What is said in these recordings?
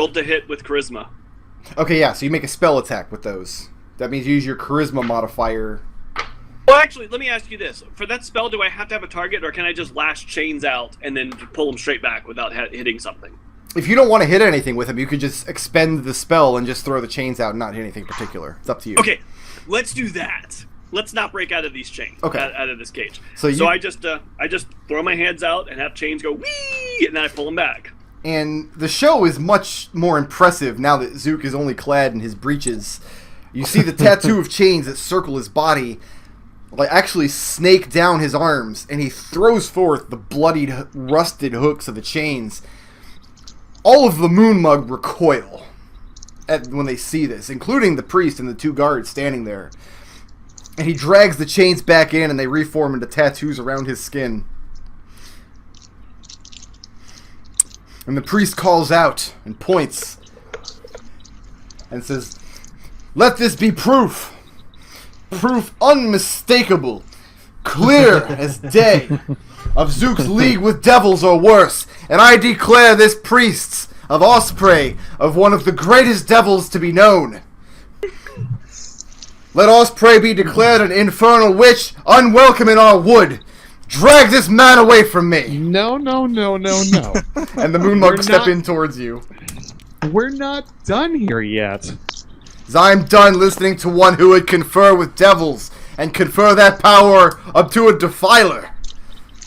Rolled to hit with charisma. Okay, yeah, so you make a spell attack with those. That means you use your charisma modifier. Well, actually, let me ask you this. For that spell, do I have to have a target, or can I just lash chains out and then pull them straight back without hitting something? If you don't want to hit anything with them, you could just expend the spell and just throw the chains out and not hit anything particular. It's up to you. Okay, let's do that. Let's not break out of these chains. Okay. Out of this cage. So I just throw my hands out and have chains go whee, and then I pull them back. And the show is much more impressive now that Zook is only clad in his breeches. You see the tattoo of chains that circle his body, like actually snake down his arms, and he throws forth the bloodied, rusted hooks of the chains. All of the Moonmug recoil when they see this, including the priest and the 2 guards standing there. And he drags the chains back in, and they reform into tattoos around his skin. And the priest calls out and points and says, "Let this be proof. Proof unmistakable, clear as day, of Zook's league with devils or worse. And I declare this priest of Osprey of one of the greatest devils to be known. Let Osprey be declared an infernal witch, unwelcome in our wood. Drag this man away from me." No. And the Moonmug step in towards you. We're not done here yet. As I'm done listening to one who would confer with devils and confer that power up to a defiler.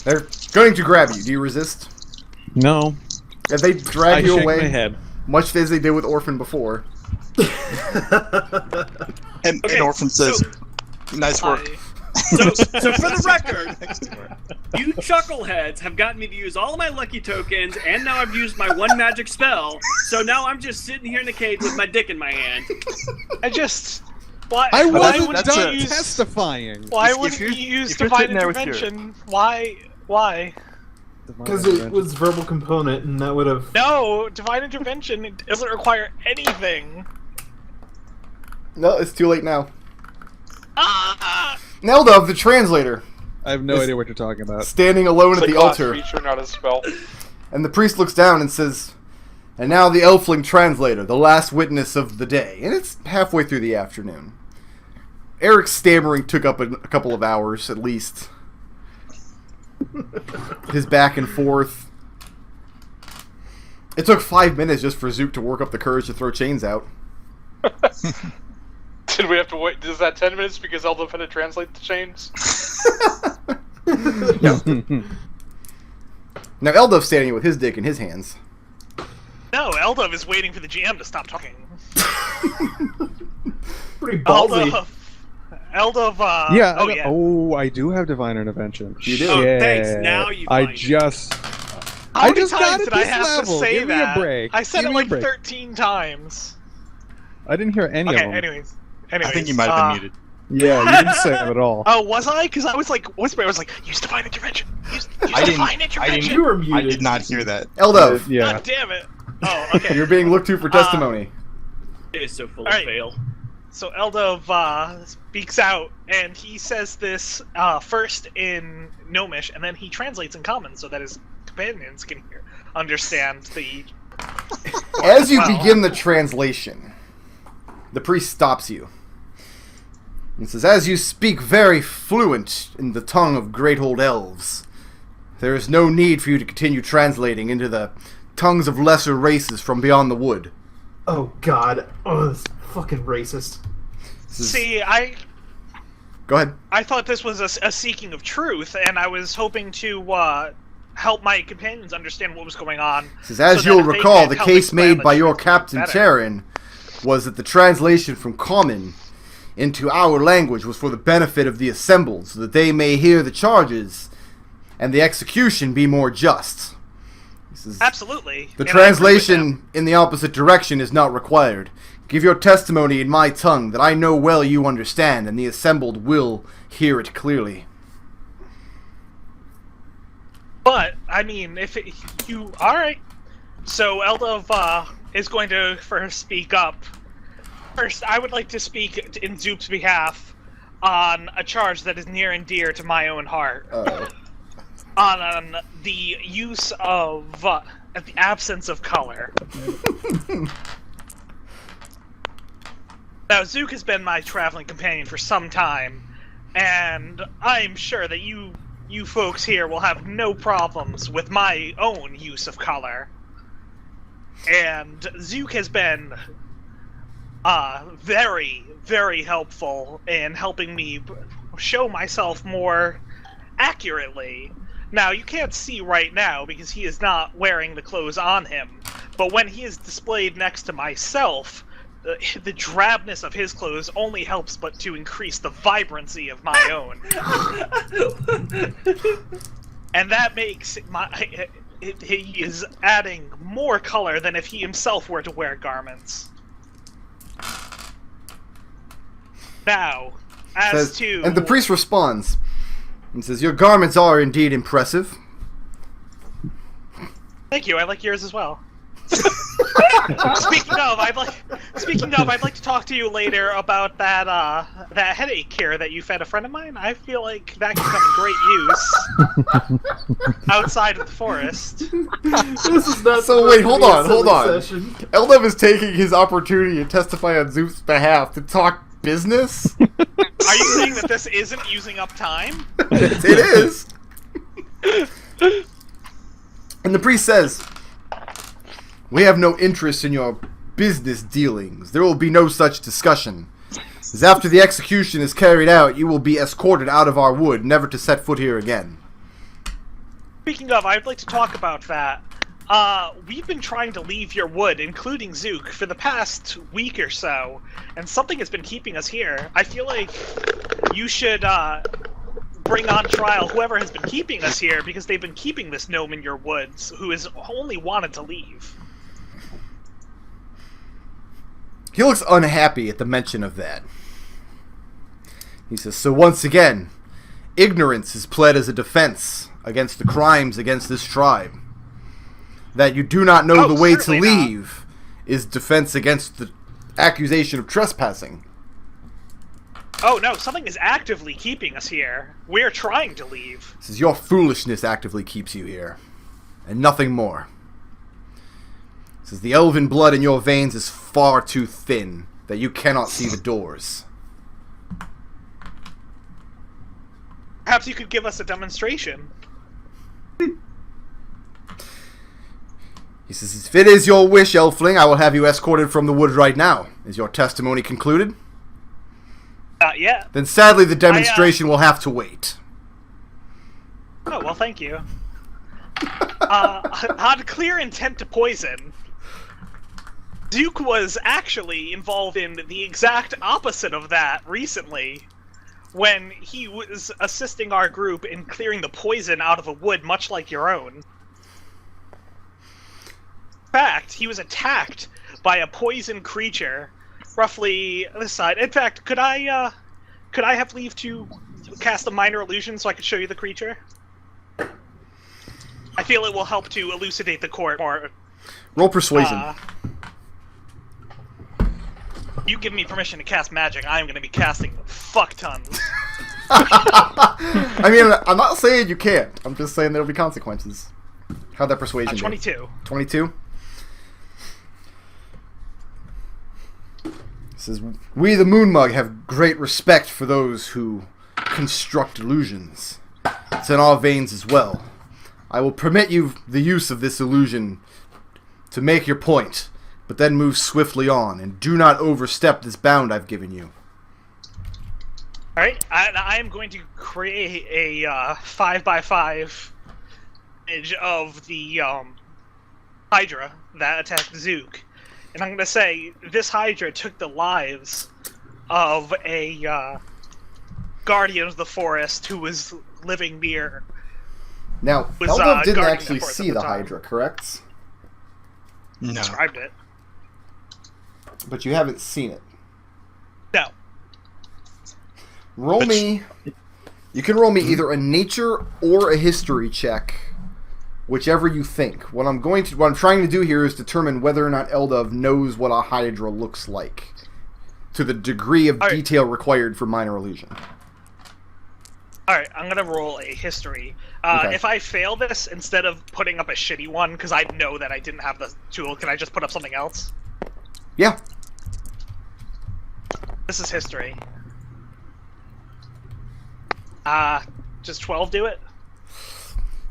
They're going to grab you. Do you resist? No. If they drag you away, my head. much as they did with Orphan before. And Orphan says, "Nice work." So for the record, you chuckleheads have gotten me to use all of my lucky tokens, and now I've used my 1 magic spell, so now I'm just sitting here in the cage with my dick in my hand. Why? I why wasn't wouldn't done you use, testifying. Why If wouldn't you're- you use if you're divine sitting there with your- intervention? Why? Because it was verbal component, and that would have. No, divine intervention doesn't require anything. No, it's too late now. Ah! Eldove, the translator, I have no idea what you're talking about. standing alone at the altar. Feature, not a spell. And the priest looks down and says, "And now the Elfling translator, the last witness of the day." And it's halfway through the afternoon. Arik's stammering took up a couple of hours, at least. His back and forth. It took 5 minutes just for Zook to work up the courage to throw chains out. Did we have to wait? Is that 10 minutes because Eldove had to translate the chains? Now Eldove's standing with his dick in his hands. No, Eldove is waiting for the GM to stop talking. Pretty ballsy. Eldove, I do have divine intervention. You do? Oh, Yay. thanks. Now you I find it. just How many just got times it did I this have level. to say Give me a that? break. I said Give it me a like break. 13 times. I didn't hear any of Okay, them. anyways. I think you might have been muted. Yeah, you didn't say them at all. Oh, was I? Because I was like, whispering. I was like, use divine intervention. Use divine intervention. You were muted. I did not hear that. Eldove, Yeah. God damn it. Oh, okay. you're being looked to for testimony. It is so full Alright. of fail. So Eldove speaks out, and he says this first in Gnomish, and then he translates in Common so that his companions can understand the... As you begin the translation, the priest stops you. And says, "As you speak very fluent in the tongue of great old elves, there is no need for you to continue translating into the tongues of lesser races from beyond the wood." Oh god. Oh, this fucking racist. See, Go ahead. I thought this was a seeking of truth, and I was hoping to help my companions understand what was going on. Says, as so you'll that if they recall, can the help case explain made the by your truth captain better. Tarin was that the translation from common into our language was for the benefit of the assembled, so that they may hear the charges and the execution be more just. This is, Absolutely. the and I agree with them. translation in the opposite direction is not required. Give your testimony in my tongue that I know well you understand, and the assembled will hear it clearly. But, I mean, if you... Alright. So, Eldove is going to first speak up. First, I would like to speak in Zoop's behalf on a charge that is near and dear to my own heart. Uh-oh. On the use of at the absence of color. Now, Zook has been my traveling companion for some time, and I'm sure that you folks here will have no problems with my own use of color. And Zook has been very, very helpful in helping me show myself more accurately. Now, you can't see right now because he is not wearing the clothes on him, but when he is displayed next to myself, the drabness of his clothes only helps but to increase the vibrancy of my own. And that makes he is adding more color than if he himself were to wear garments. Now, and the priest responds and says, "Your garments are indeed impressive." Thank you. I like yours as well. Speaking of, I'd like to talk to you later about that headache cure that you fed a friend of mine. I feel like that could come in great use outside of the forest. This is not So wait, hold on. session. Eldove is taking his opportunity to testify on Zook's behalf to talk business. Are you saying that this isn't using up time? It is. And the priest says, "We have no interest in your business dealings. There will be no such discussion. As after the execution is carried out, you will be escorted out of our wood, never to set foot here again." Speaking of, I'd like to talk about that. We've been trying to leave your wood, including Zook, for the past week or so, and something has been keeping us here. I feel like you should, bring on trial whoever has been keeping us here, because they've been keeping this gnome in your woods, who has only wanted to leave. He looks unhappy at the mention of that. He says, "So once again, ignorance is pled as a defense against the crimes against this tribe. That you do not know the way to leave is defense against the accusation of trespassing." Oh no, something is actively keeping us here. We're trying to leave. He says, "Your foolishness actively keeps you here, and nothing more." He says, "The elven blood in your veins is far too thin that you cannot see the doors." Perhaps you could give us a demonstration. He says, "If it is your wish, Elfling, I will have you escorted from the wood right now. Is your testimony concluded?" Not yet. Then sadly the demonstration will have to wait. Oh, well, thank you. On clear intent to poison, Zook was actually involved in the exact opposite of that recently, when he was assisting our group in clearing the poison out of a wood much like your own. In fact, he was attacked by a poison creature roughly this side. In fact, could I have leave to cast a minor illusion so I could show you the creature? I feel it will help to elucidate the court more. Roll persuasion. You give me permission to cast magic, I am going to be casting fuck tons. I mean, I'm not saying you can't. I'm just saying there'll be consequences. How'd that persuasion 22. do? 22? Says, "We the Moonmug have great respect for those who construct illusions. It's in our veins as well. I will permit you the use of this illusion to make your point, but then move swiftly on, and do not overstep this bound I've given you." Alright, I am going to create a 5x5 image of the Hydra that attacked Zook. And I'm going to say, this Hydra took the lives of a guardian of the forest who was living near. Now, Eldove didn't actually see the Hydra, correct? No. Described it. But you haven't seen it. No. Roll me. You can roll me either a nature or a history check, whichever you think. What I'm trying to do here is determine whether or not Eldove knows what a Hydra looks like, to the degree of detail required for minor illusion. Alright, I'm gonna roll a history. Okay. If I fail this, instead of putting up a shitty one, because I know that I didn't have the tool, can I just put up something else? Yeah. This is history. Does 12 do it?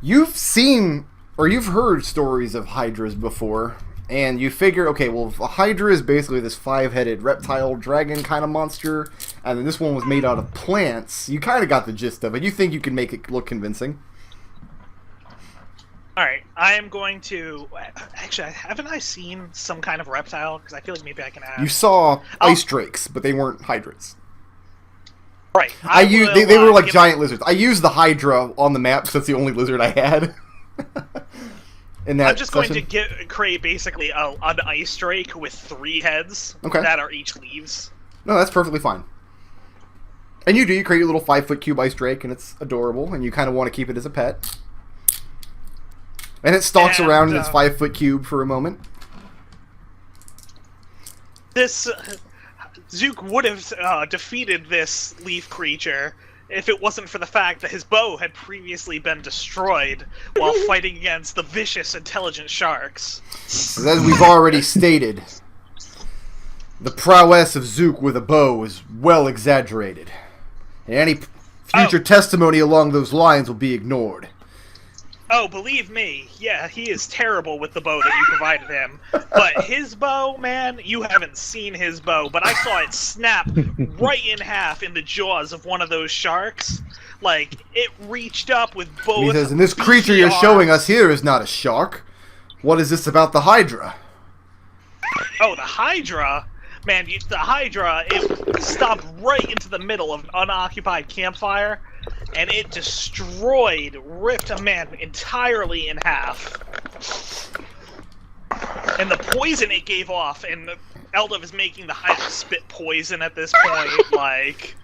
You've seen, or you've heard stories of hydras before, and you figure, okay, well, a hydra is basically this 5-headed reptile dragon kind of monster, and then this one was made out of plants. You kind of got the gist of it. You think you can make it look convincing. Alright, I am going to... Actually, haven't I seen some kind of reptile? Because I feel like maybe I can add... You saw ice drakes, but they weren't hydras. Right. They were like giant lizards. I used the hydra on the map because that's the only lizard I had. In that I'm just going to create basically an ice drake with 3 heads that are each leaves. No, that's perfectly fine. And you create your little 5-foot cube ice drake, and it's adorable, and you kind of want to keep it as a pet. And it stalks around in its 5-foot cube for a moment. This Zook would have defeated this leaf creature if it wasn't for the fact that his bow had previously been destroyed while fighting against the vicious, intelligent sharks. As we've already stated, the prowess of Zook with a bow is well exaggerated. And any future testimony along those lines will be ignored. Oh, believe me, yeah, he is terrible with the bow that you provided him. But his bow, man, you haven't seen his bow, but I saw it snap right in half in the jaws of one of those sharks. Like, it reached up with both. He says, and this creature you're showing us here is not a shark. What is this about the Hydra? Oh, the Hydra? Man, the Hydra, it stopped right into the middle of an unoccupied campfire, and it ripped a man entirely in half. And the poison it gave off, and Eldove is making the Hydra spit poison at this point, like...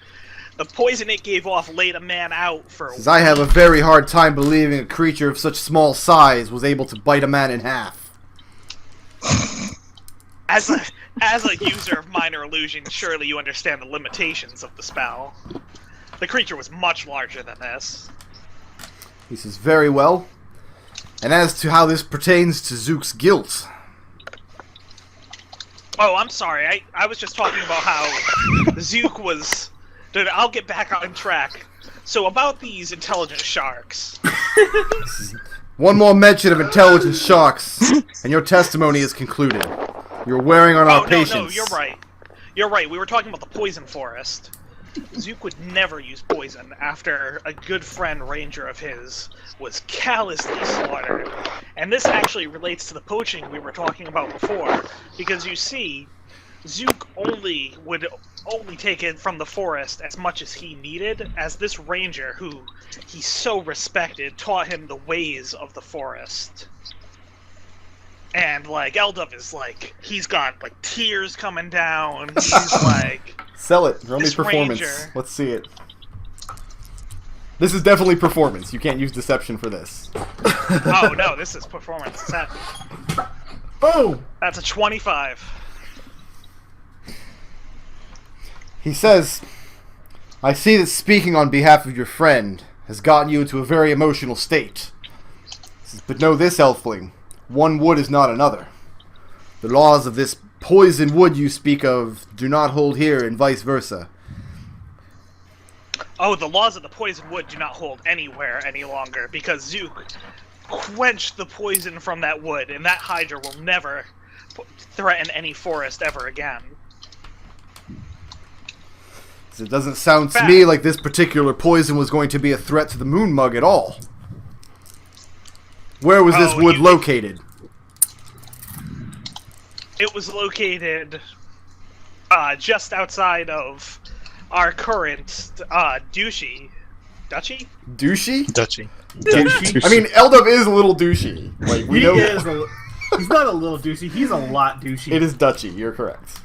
The poison it gave off laid a man out for a week. I have a very hard time believing a creature of such small size was able to bite a man in half. As a user of Minor Illusion, surely you understand the limitations of the spell. The creature was much larger than this. He says, very well. And as to how this pertains to Zook's guilt... Oh, I'm sorry. I was just talking about how Zook was... Dude, I'll get back on track. So about these intelligent sharks. One more mention of intelligent sharks, and your testimony is concluded. You're wearing on our patience. No, you're right. You're right. We were talking about the poison forest. Zook would never use poison after a good friend ranger of his was callously slaughtered. And this actually relates to the poaching we were talking about before. Because you see, Zook would only take it from the forest as much as he needed, as this ranger, who he so respected, taught him the ways of the forest. And, like, Eldove is, like, he's got, like, tears coming down. He's like... Sell it. Roll me performance. Ranger. Let's see it. This is definitely performance. You can't use deception for this. Oh, no, this is performance. Boom! That's a 25. He says, I see that speaking on behalf of your friend has gotten you into a very emotional state. He says, but know this, Elfling. One wood is not another. The laws of this poison wood you speak of do not hold here, and vice versa. Oh, the laws of the poison wood do not hold anywhere any longer, because Zook quenched the poison from that wood, and that Hydra will never threaten any forest ever again. So it doesn't sound to me like this particular poison was going to be a threat to the Moon Mug at all. Where was this wood located? It was located just outside of our current Duchy. Duchy? Douchey? Dutchy. I mean, Eldove is a little douchey. Like, we know. He's not a little douchey, he's a lot douchey. It is Dutchy, you're correct.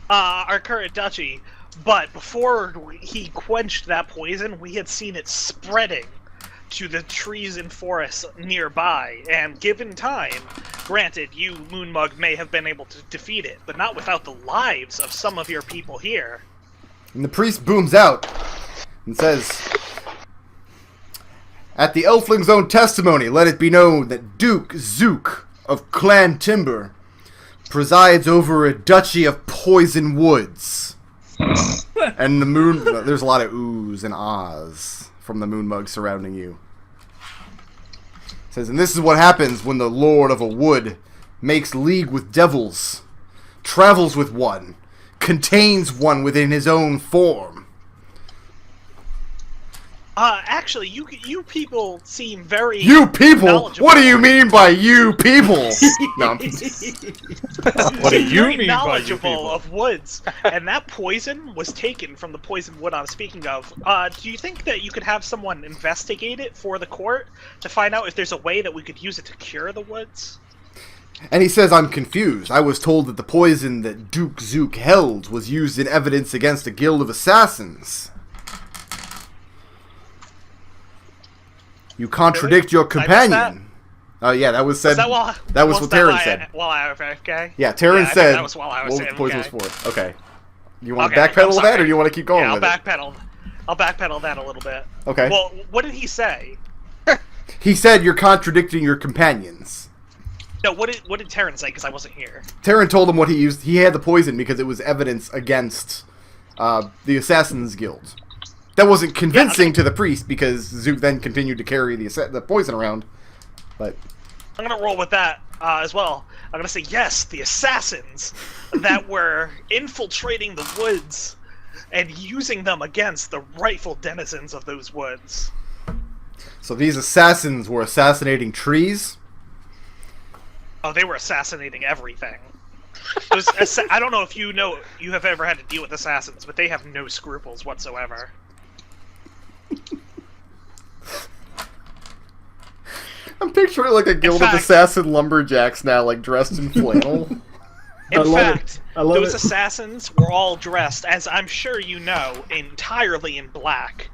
Our current Duchy. But before he quenched that poison, we had seen it spreading to the trees and forests nearby, and given time, granted, you, Moonmug, may have been able to defeat it, but not without the lives of some of your people here. And the priest booms out. and says, "At the Elfling's own testimony, let it be known that Duke Zook of Clan Timber presides over a duchy of poison woods." And the moon, there's a lot of oohs and ahs from the moon mug surrounding you. It says, "And this is what happens when the Lord of a Wood makes league with devils, travels with one, contains one within his own form." Actually, you people seem very... You people? knowledgeable. What do you mean by you people? No, What do you Very mean by you knowledgeable people? of woods, and that poison was taken from the poison wood I'm speaking of. Do you think that you could have someone investigate it for the court to find out if there's a way that we could use it to cure the woods? And he says, "I'm confused. I was told that the poison that Duke Zook held was used in evidence against a guild of assassins. You contradict your companion." Oh yeah, that was said. That was what Tarin said. While I was AFK? Yeah, Tarin I think said. that was while I was what the poison was AFK. for? Okay. You want Okay, to backpedal I'm that, or sorry. do you want to keep going Yeah, with I'll backpedal that a little bit. it? Okay. Well, what did he say? He said you're contradicting your companions. No, what did Tarin say? Because I wasn't here. Tarin told him what he used. He had the poison because it was evidence against the Assassins Guild. That wasn't convincing to the priest because Zook then continued to carry the poison around. But I'm gonna roll with that as well. I'm gonna say yes, the assassins that were infiltrating the woods and using them against the rightful denizens of those woods. so these assassins were assassinating trees. Oh, they were assassinating everything. I don't know if you have ever had to deal with assassins, but they have no scruples whatsoever. I'm picturing like a guild of fact- assassin lumberjacks now, like dressed in flannel. In love it. fact, I love those it. assassins were all dressed, as I'm sure you know, entirely in black.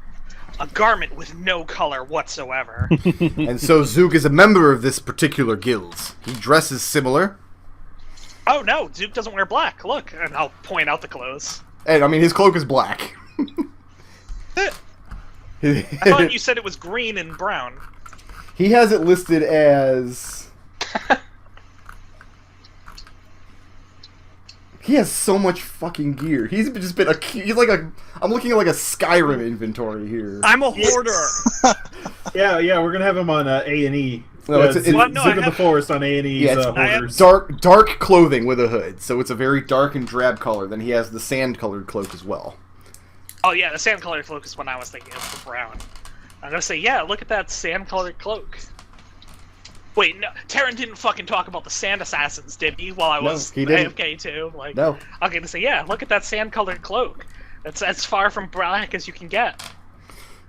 A garment with no color whatsoever. And so Zook is a member of this particular guild. He dresses similar. Oh no, Zook doesn't wear black. Look, and I'll point out the clothes. And I mean, his cloak is black. I thought you said it was green and brown. He has it listed as... He has so much fucking gear. He's just been he's like a... I'm looking at like a Skyrim inventory here. I'm a hoarder. Yeah, we're gonna have him on A&E. No, it's- Zook Well, no, Zook I of the have- Forest on A&E's Yeah, it's hoarders. dark clothing with a hood. So it's a very dark and drab color. Then he has the sand-colored cloak as well. Oh yeah, the sand-colored cloak is what I was thinking of for brown. I'm gonna say, yeah, look at that sand-colored cloak. Wait, no, Tarin didn't fucking talk about the sand assassins, did he? While I was he didn't. AFK too. Like, No. I'm gonna say, yeah, look at that sand-colored cloak. That's as far from black as you can get.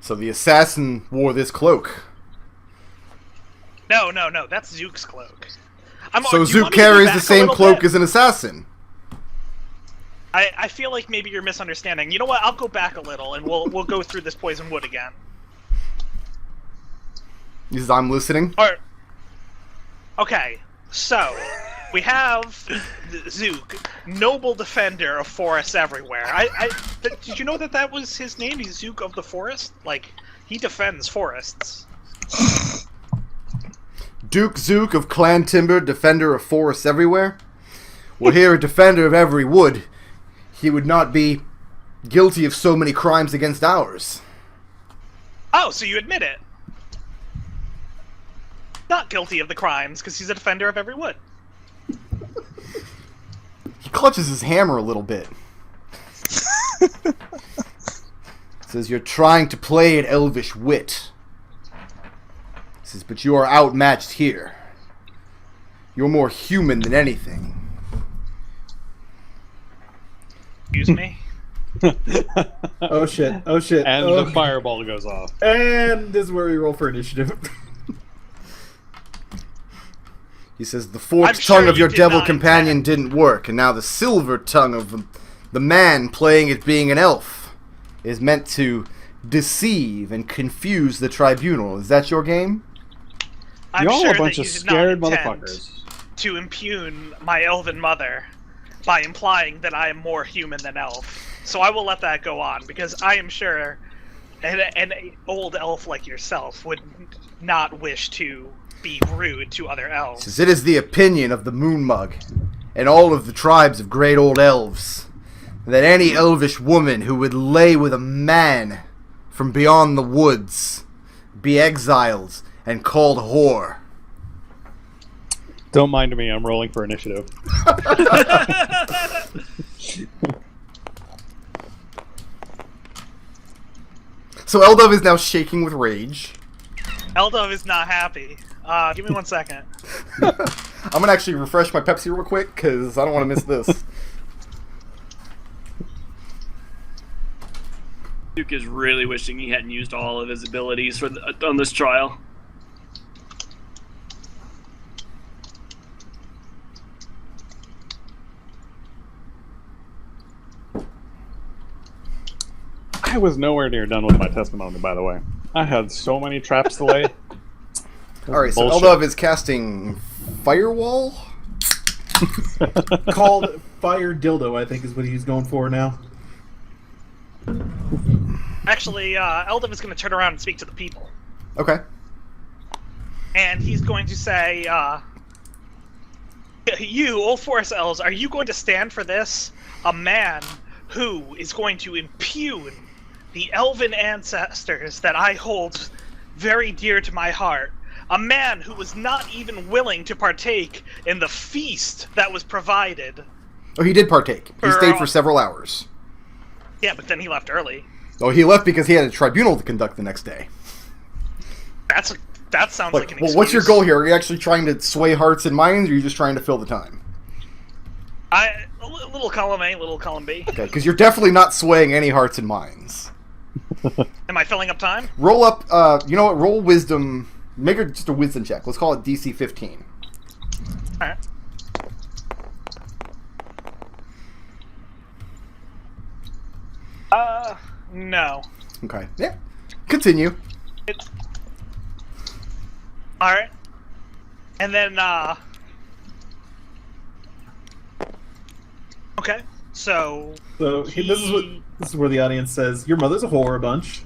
So the assassin wore this cloak. No, that's Zook's cloak. So Zook carries the same cloak as an assassin. I feel like maybe you're misunderstanding. You know what? I'll go back a little, and we'll go through this poison wood again. He says, "I'm listening." Or, okay, so we have Zook, noble defender of forests everywhere. Did you know that was his name? He's Zook of the Forest. Like, he defends forests. Duke Zook of Clan Timber, defender of forests everywhere. Were here a defender of every wood, he would not be guilty of so many crimes against ours. Oh, so you admit it? Not guilty of the crimes because he's a defender of every wood. He clutches his hammer a little bit. Says, "You're trying to play at elvish wit." Says, "But you are outmatched here. You're more human than anything." Excuse me? Oh shit. And Oh. the fireball goes off. And this is where we roll for initiative. He says, "The forked I'm sure tongue of you your did devil not companion didn't work, and now the silver tongue of the man playing at being an elf is meant to deceive and confuse the tribunal. Is that your game?" I'm Y'all sure a bunch that of you did scared not intend motherfuckers. to impugn my elven mother by implying that I am more human than elf. So I will let that go on, because I am sure an old elf like yourself would not wish to be rude to other elves. Says, it is the opinion of the Moon Mug and all of the tribes of great old elves that any elvish woman who would lay with a man from beyond the woods be exiled and called whore. Don't mind me, I'm rolling for initiative. So Eldove is now shaking with rage. Eldove is not happy. Give me 1 second. I'm going to actually refresh my Pepsi real quick, because I don't want to miss this. Duke is really wishing he hadn't used all of his abilities on this trial. I was nowhere near done with my testimony, by the way. I had so many traps to lay. Alright, so Bullshit. Eldove is casting Firewall? Called Fire Dildo, I think is what he's going for now. Actually, Eldove is going to turn around and speak to the people. Okay. And he's going to say, you, Old Forest Elves, are you going to stand for this? A man who is going to impugn the elven ancestors that I hold very dear to my heart. A man who was not even willing to partake in the feast that was provided. Oh, he did partake. He stayed for several hours. Yeah, but then he left early. Oh, he left because he had a tribunal to conduct the next day. That sounds like an excuse. Well, what's your goal here? Are you actually trying to sway hearts and minds, or are you just trying to fill the time? A little column A, little column B. Okay, because you're definitely not swaying any hearts and minds. Am I filling up time? Roll up, you know what, roll wisdom, make it just a wisdom check. Let's call it DC 15. Alright. No. Okay, yeah. Continue. Alright. And then, okay, so... So this is where the audience says, your mother's a whore a bunch.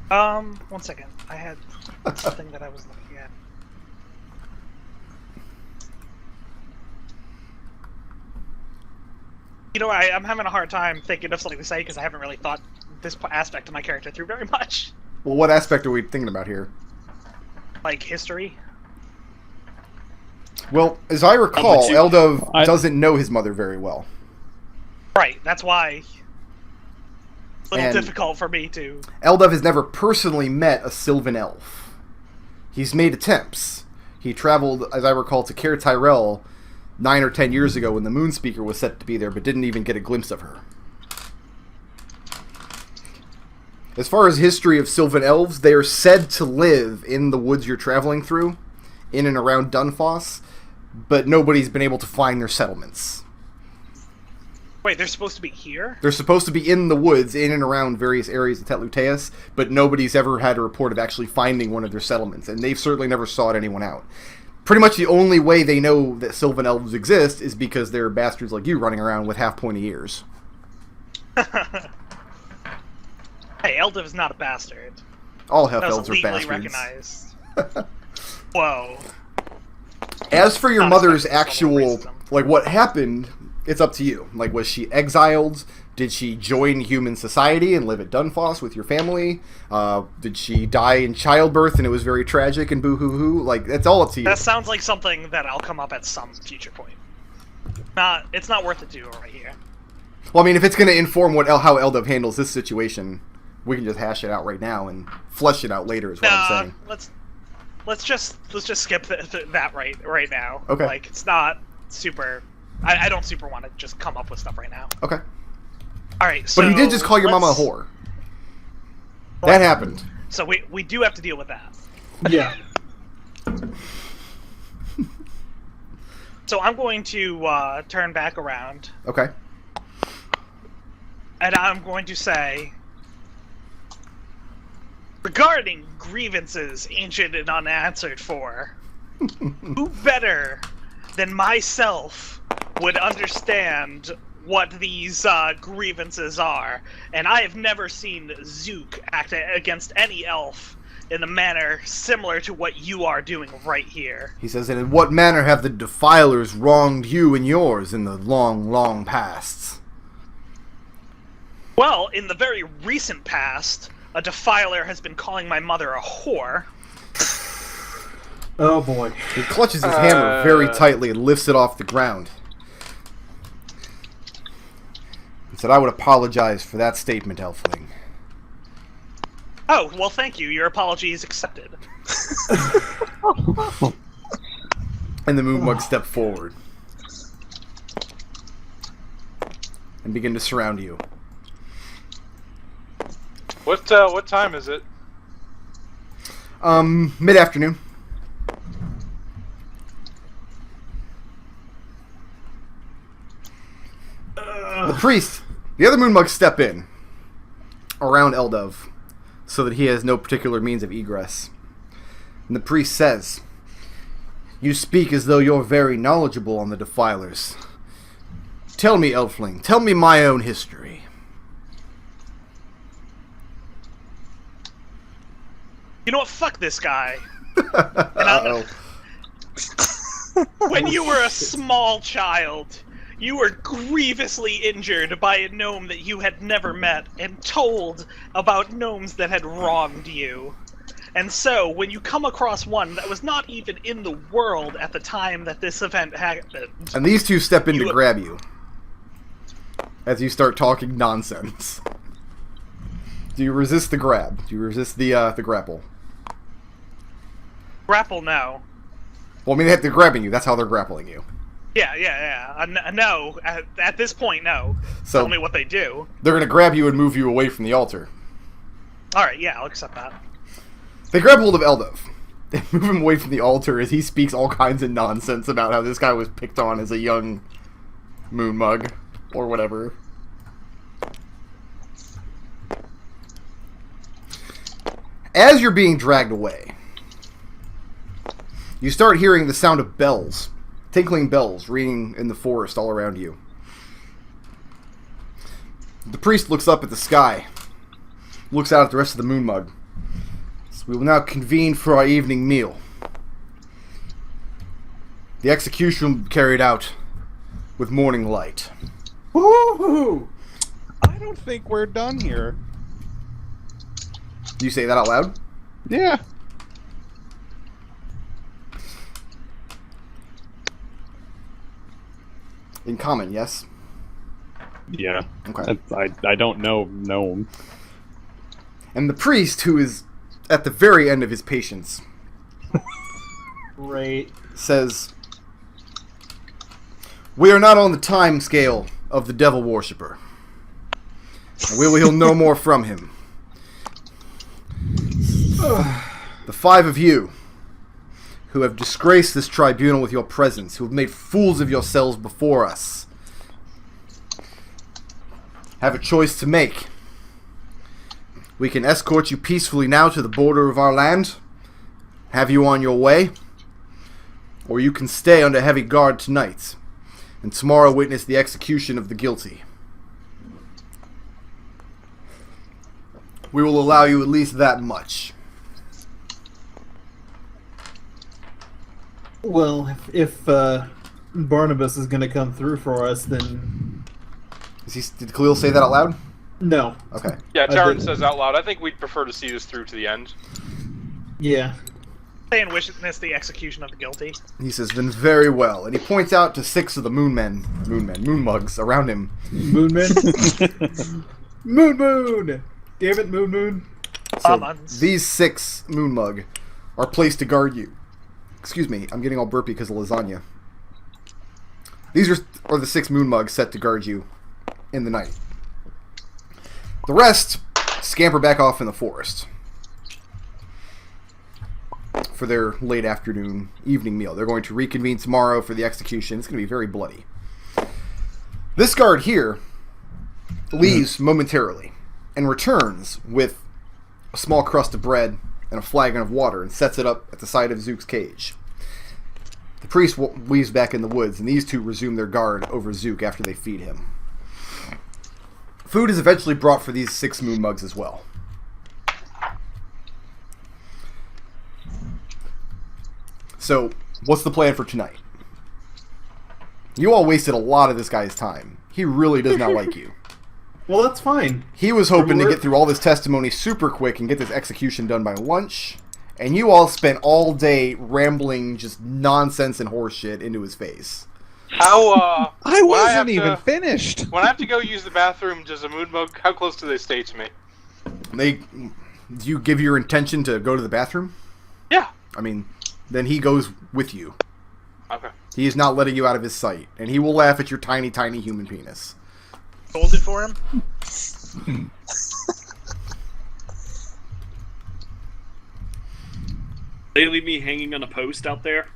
1 second. I had something that I was looking at. You know, I'm having a hard time thinking of something to say because I haven't really thought this aspect of my character through very much. Well, what aspect are we thinking about here? Like history. Well, as I recall, Eldove I- doesn't know his mother very well. Right, that's why it's a little And- difficult for me to... Eldove has never personally met a Sylvan Elf. He's made attempts. He traveled, as I recall, to Caer Tyrell 9 or 10 years ago when the Moonspeaker was set to be there, but didn't even get a glimpse of her. As far as history of Sylvan Elves, they are said to live in the woods you're traveling through, in and around Dunfoss, but nobody's been able to find their settlements. Wait, they're supposed to be here? They're supposed to be in the woods, in and around various areas of Tetluteus, but nobody's ever had a report of actually finding one of their settlements, and they've certainly never sought anyone out. Pretty much the only way they know that Sylvan Elves exist is because they're bastards like you running around with half-pointy ears. Hey, Eldove is not a bastard. All That was half-elves are legally bastards. recognized. Whoa. As for your Not mother's expecting this level of actual, racism. like, what happened, it's up to you. Like, was she exiled? Did she join human society and live at Dunfoss with your family? Did she die in childbirth and it was very tragic and boo-hoo-hoo? Like, that's all up to you. That sounds like something that'll come up at some future point. It's not worth it to do right here. Well, I mean, if it's going to inform how Eldove handles this situation, we can just hash it out right now and flesh it out later is what I'm saying. Let's just skip that right now. Okay. Like, it's not super... I don't super want to just come up with stuff right now. Okay. Alright, so... But he did just call your mama a whore. That happened. So we do have to deal with that. Yeah. So I'm going to turn back around, Okay. and I'm going to say... Regarding grievances ancient and unanswered for, who better than myself would understand what these grievances are, and I have never seen Zook act against any elf in a manner similar to what you are doing right here. He says, and in what manner have the defilers wronged you and yours in the long, long past? Well, in the very recent past, a defiler has been calling my mother a whore. Oh boy. He clutches his hammer very tightly and lifts it off the ground. He said, I would apologize for that statement, Elfling. Oh, well, thank you. Your apology is accepted. And the Moonmug step forward and begin to surround you. What time is it? Mid-afternoon. The priest, the other Moonmugs step in around Eldove so that he has no particular means of egress. And the priest says, you speak as though you're very knowledgeable on the defilers. Tell me, Elfling, tell me my own history. You know what? Fuck this guy. Uh-oh. When you were a small child, you were grievously injured by a gnome that you had never met and told about gnomes that had wronged you. And so, when you come across one that was not even in the world at the time that this event happened... And these two step in to grab you as you start talking nonsense. Do you resist the grab? Do you resist the grapple? Grapple, no. Well, I mean, they're grabbing you. That's how they're grappling you. Yeah. No, at this point, no. So, tell me what they do. They're going to grab you and move you away from the altar. Alright, yeah, I'll accept that. They grab hold of Eldove and move him away from the altar as he speaks all kinds of nonsense about how this guy was picked on as a young Moonmug, or whatever. As you're being dragged away, you start hearing the sound of bells, tinkling bells, ringing in the forest all around you. The priest looks up at the sky, looks out at the rest of the Moonmug. So we will now convene for our evening meal. The execution will be carried out with morning light. Woohoo! I don't think we're done here. Do you say that out loud? Yeah. In common, yes? Yeah. Okay. I don't know Gnome. And the priest, who is at the very end of his patience, Great. says, we are not on the time scale of the devil worshipper. And we will hear no more from him. The five of you who have disgraced this tribunal with your presence, who have made fools of yourselves before us, have a choice to make. We can escort you peacefully now to the border of our land, have you on your way, or you can stay under heavy guard tonight, and tomorrow witness the execution of the guilty. We will allow you at least that much. Well, if Barnabas is going to come through for us, then... Did Khalil say that out loud? No. Okay. Yeah, I Tarin didn't. says out loud, I think we'd prefer to see this through to the end. Yeah. And witness the execution of the guilty. He says, then very well. And he points out to 6 of the Moonmugs around him. Moonman? Moon! Damn it, Moon! So these 6 Moonmug are placed to guard you. Excuse me, I'm getting all burpy because of lasagna. These are the 6 Moonmugs set to guard you in the night. The rest scamper back off in the forest for their late afternoon, evening meal. They're going to reconvene tomorrow for the execution. It's going to be very bloody. This guard here leaves momentarily and returns with a small crust of bread and a flagon of water and sets it up at the side of Zook's cage. The priest weaves back in the woods, and these two resume their guard over Zook after they feed him. Food is eventually brought for these 6 moon mugs as well. So, what's the plan for tonight? You all wasted a lot of this guy's time. He really does not like you. Well, that's fine. He was hoping to get through all this testimony super quick and get this execution done by lunch, and you all spent all day rambling just nonsense and horseshit into his face. How, I wasn't even finished. When I have to go use the bathroom, does a moon mug, how close do they stay to me? Do you give your intention to go to the bathroom? Yeah. I mean, then he goes with you. Okay. He is not letting you out of his sight, and he will laugh at your tiny, tiny human penis. Hold it for him. They leave me hanging on a post out there.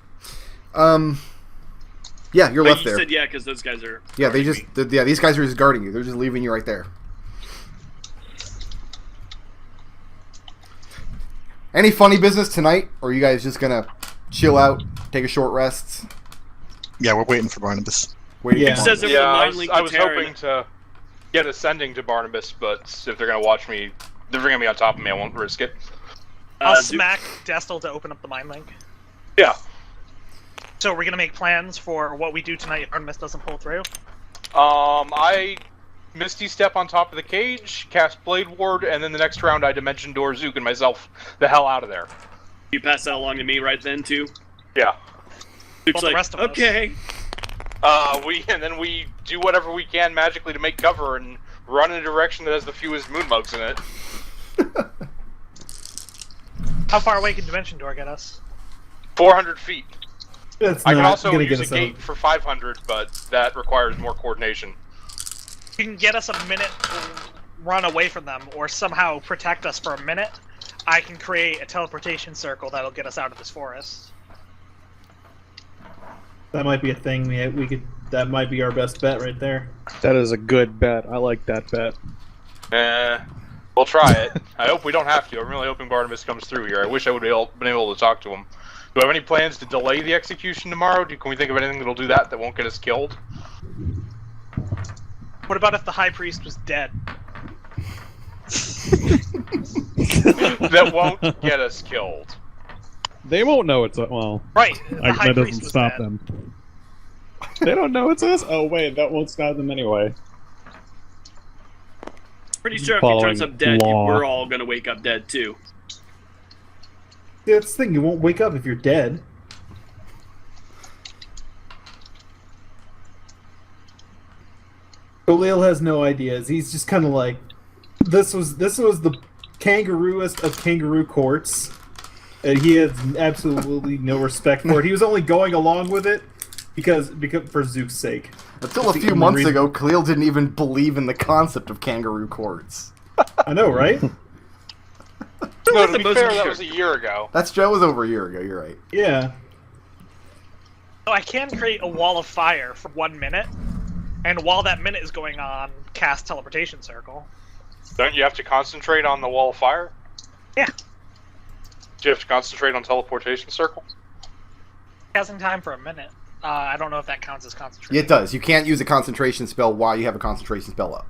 Yeah, you're left You there. said yeah, because those guys are. Yeah, they guarding just me. these guys are just guarding you. They're just leaving you right there. Any funny business tonight, or are you guys just gonna chill out, take a short rest? Yeah, we're waiting for Barnabas. Waiting Yeah. for It says Barnabas? it Yeah, was a I mind was, link I to was Tarin. hoping to get ascending to Barnabas, but if they're gonna watch me, they're gonna be on top of me. I won't risk it. I'll Duke- smack Destil to open up the mind link. Yeah. So we're gonna make plans for what we do tonight if Artemis doesn't pull through. I Misty Step on top of the cage, cast Blade Ward, and then the next round I Dimension Door Zook and myself the hell out of there. You pass that along to me right then too. Yeah. Duke's the like, rest of us. okay. We do whatever we can magically to make cover and run in a direction that has the fewest moon mugs in it. How far away can Dimension Door get us? 400 feet. That's I can not also gonna use get a us gate out. for 500, but that requires more coordination. You can get us a minute run away from them, or somehow protect us for a minute. I can create a teleportation circle that'll get us out of this forest. That might be a thing we could. That might be our best bet right there. That is a good bet. I like that bet. We'll try it. I hope we don't have to. I'm really hoping Barnabas comes through here. I wish I would have been able to talk to him. Do I have any plans to delay the execution tomorrow? Can we think of anything that'll do that won't get us killed? What about if the High Priest was dead? That won't get us killed. They won't know it's well. Right, the High That Priest doesn't was stop dead. them. They don't know it's us. Oh wait, that won't stop them anyway. Pretty sure if he Following turns up dead, law. we're all gonna wake up dead too. Yeah, that's the thing. You won't wake up if you're dead. Khalil has no ideas. He's just kind of like, this was the kangarooest of kangaroo courts, and he has absolutely no respect for it. He was only going along with it because for Zook's sake. Until a few months ago, Khalil didn't even believe in the concept of kangaroo courts. I know, right? No, to the be most fair, that weird. was a year ago. That was over a year ago. You're right. Yeah. So I can create a wall of fire for 1 minute, and while that minute is going on, cast teleportation circle. Don't you have to concentrate on the wall of fire? Yeah. Do you have to concentrate on teleportation circle? Casting time for a minute. I don't know if that counts as concentration. Yeah, it does. You can't use a concentration spell while you have a concentration spell up.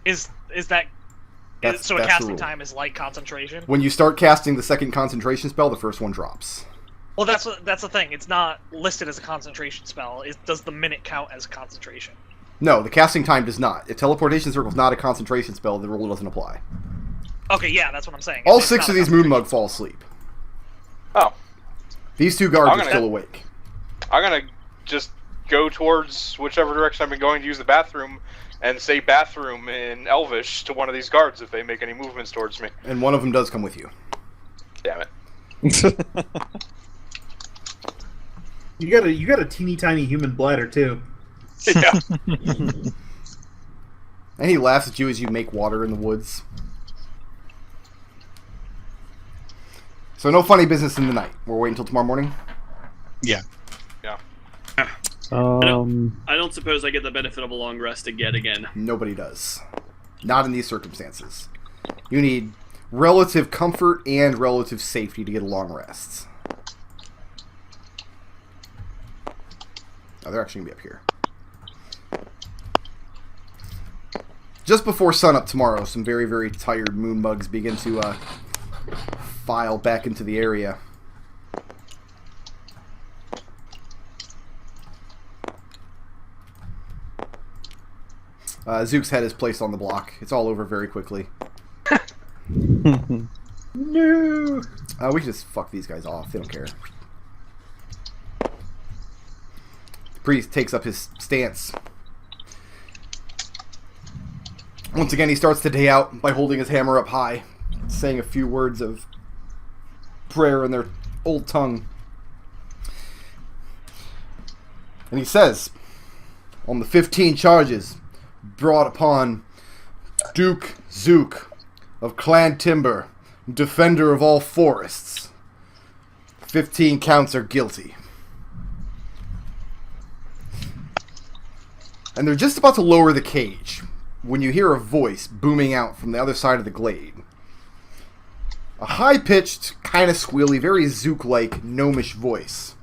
Is that so? A That's the casting rule. time is like concentration. When you start casting the second concentration spell, the first one drops. Well, that's the thing. It's not listed as a concentration spell. Does the minute count as concentration? No, the casting time does not. If teleportation circle is not a concentration spell, the rule doesn't apply. Okay, yeah, that's what I'm saying. All It's 6 not of a these moon concentration. mug fall asleep. Oh. These 2 guards I'm are gonna- still awake. I'm gonna just go towards whichever direction I've been going to use the bathroom and say bathroom in Elvish to one of these guards if they make any movements towards me. And one of them does come with you. Damn it. You got a teeny tiny human bladder too. Yeah. And he laughs at you as you make water in the woods. So no funny business in the night. We're waiting until tomorrow morning? Yeah. I don't suppose I get the benefit of a long rest yet again. Nobody does. Not in these circumstances. You need relative comfort and relative safety to get a long rest. Oh, they're actually going to be up here. Just before sunup tomorrow, some very, very tired moon bugs begin to file back into the area. Zook's head is placed on the block. It's all over very quickly. No. We can just fuck these guys off. They don't care. The priest takes up his stance. Once again, he starts the day out by holding his hammer up high, saying a few words of prayer in their old tongue. And he says, on the 15 charges brought upon Duke Zook of Clan Timber, defender of all forests, 15 counts are guilty. And they're just about to lower the cage when you hear a voice booming out from the other side of the glade. A high-pitched, kind of squealy, very Zook-like, gnomish voice.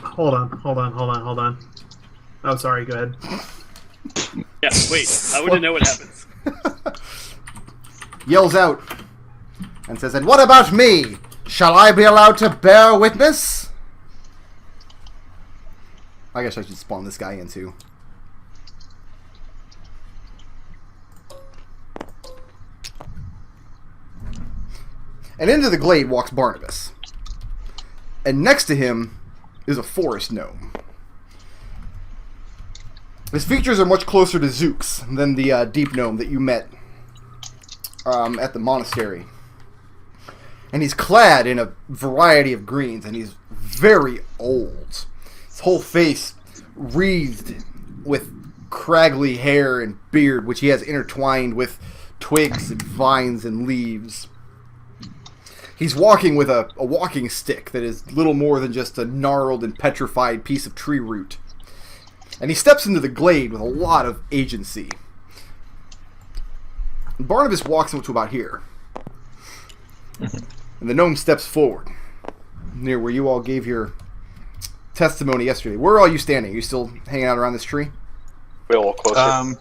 Hold on. Oh, sorry, go ahead. Yeah, wait, I want to know what happens. Yells out and says, "And what about me? Shall I be allowed to bear witness?" I guess I should spawn this guy in too. And into the glade walks Barnabas. And next to him is a forest gnome. His features are much closer to Zook's than the deep gnome that you met at the monastery. And he's clad in a variety of greens, and he's very old. His whole face wreathed with craggly hair and beard, which he has intertwined with twigs and vines and leaves. He's walking with a walking stick that is little more than just a gnarled and petrified piece of tree root. And he steps into the glade with a lot of agency. And Barnabas walks up to about here. And the gnome steps forward, near where you all gave your testimony yesterday. Where are all you standing? Are you still hanging out around this tree? Wait a little closer.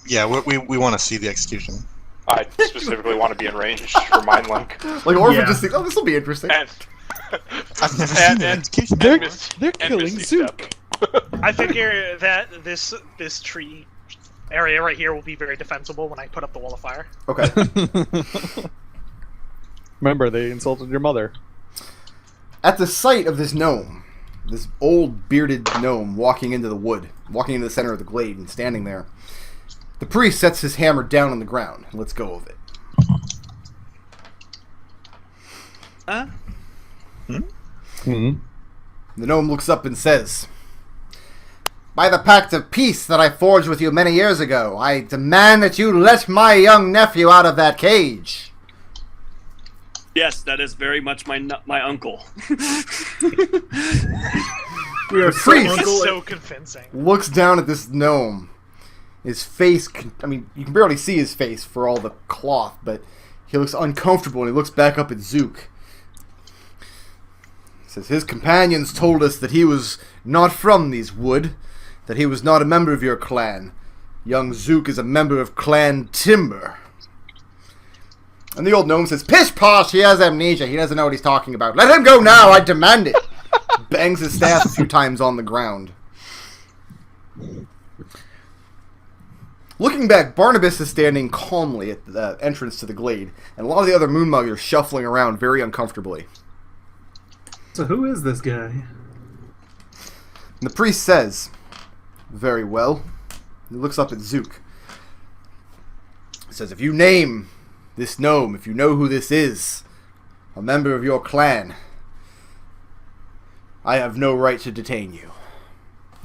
Yeah, we want to see the execution. I specifically want to be in range for Mind Link. Like Orphan Yeah. just thinks, oh, this will be interesting. And, I've never seen the execution. They're killing Zook. I figure that this tree area right here will be very defensible when I put up the wall of fire. Okay. Remember, they insulted your mother. At the sight of this gnome, this old bearded gnome walking into the wood, walking into the center of the glade and standing there, the priest sets his hammer down on the ground and lets go of it. Mm-hmm. The gnome looks up and says, "By the pact of peace that I forged with you many years ago, I demand that you let my young nephew out of that cage." Yes, that is very much my uncle. We are priest. This is so convincing. Looks down at this gnome. His face, I mean, you can barely see his face for all the cloth, but he looks uncomfortable and he looks back up at Zook. He says, "His companions told us that he was not from these wood, that he was not a member of your clan. Young Zook is a member of Clan Timber." And the old gnome says, "Pish posh, he has amnesia, he doesn't know what he's talking about. Let him go now, I demand it." Bangs his staff a few times on the ground. Looking back, Barnabas is standing calmly at the entrance to the glade, and a lot of the other moonmug are shuffling around very uncomfortably. So who is this guy? And the priest says, "Very well." He looks up at Zook. He says, "If you name this gnome, if you know who this is, a member of your clan, I have no right to detain you."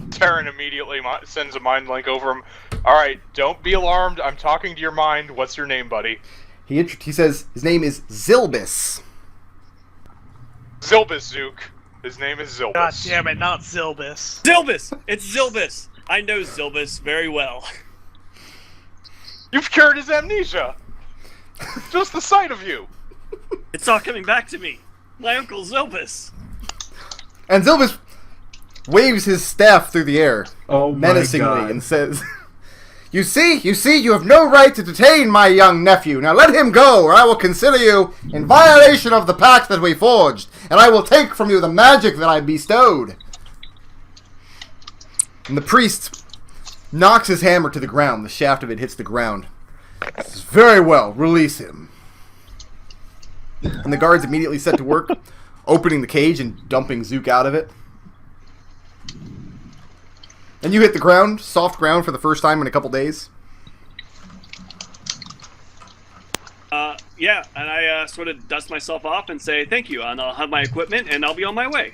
Tarin immediately sends a Mind Link over him. Alright, don't be alarmed. I'm talking to your mind. What's your name, buddy? He says his name is Zilbis. Zilbis, Zook. His name is Zilbis. God damn it, not Zilbis. Zilbis! It's Zilbis! I know Zilbis very well. You've cured his amnesia! Just the sight of you! It's all coming back to me. My uncle Zilbis. And Zilbis waves his staff through the air Oh my menacingly God. and says, You see, you have no right to detain my young nephew. Now let him go, or I will consider you in violation of the pact that we forged, and I will take from you the magic that I bestowed. And the priest knocks his hammer to the ground. The shaft of it hits the ground. Says, very well, release him. And the guards immediately set to work, opening the cage and dumping Zook out of it. And you hit the ground, soft ground, for the first time in a couple days. Yeah, and I sort of dust myself off and say thank you, and I'll have my equipment, and I'll be on my way.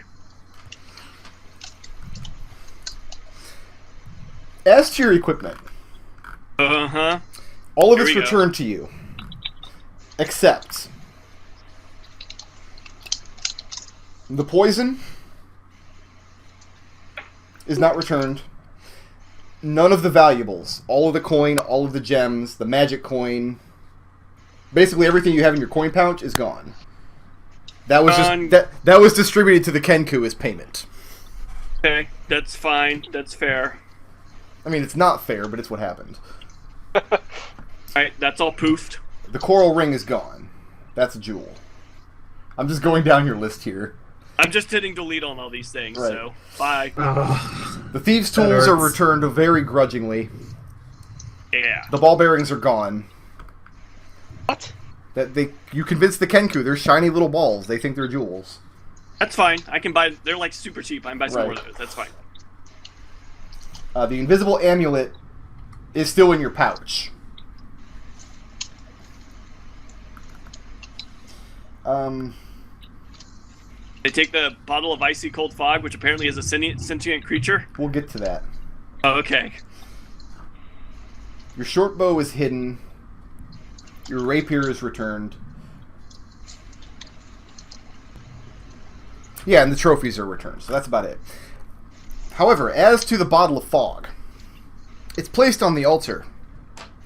As to your equipment, all of it's returned to you, except the poison is not returned. None of the valuables, all of the coin, all of the gems, the magic coin, basically everything you have in your coin pouch is gone. That was that was distributed to the Kenku as payment. Okay, that's fine. That's fair. I mean, it's not fair, but it's what happened. Alright, that's all poofed. The coral ring is gone. That's a jewel. I'm just going down your list here. I'm just hitting delete on all these things, Right. so bye. The thieves' tools are returned very grudgingly. Yeah. The ball bearings are gone. What? You convinced the Kenku, they're shiny little balls. They think they're jewels. That's fine. I can buy. They're like super cheap. I can buy some more of those. That's fine. The invisible amulet is still in your pouch. They take the bottle of icy cold fog, which apparently is a sentient creature. We'll get to that. Oh, okay. Your short bow is hidden. Your rapier is returned. Yeah, and the trophies are returned, so that's about it. However, as to the bottle of fog, it's placed on the altar,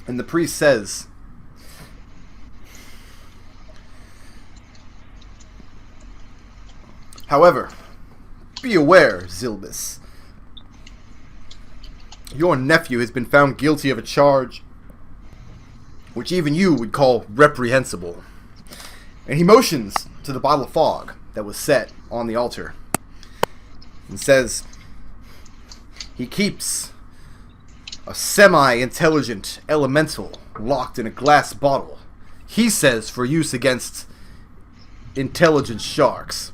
and the priest says, however, be aware, Zilbis. Your nephew has been found guilty of a charge which even you would call reprehensible. And he motions to the bottle of fog that was set on the altar and says he keeps a semi-intelligent elemental locked in a glass bottle. He says for use against intelligent sharks.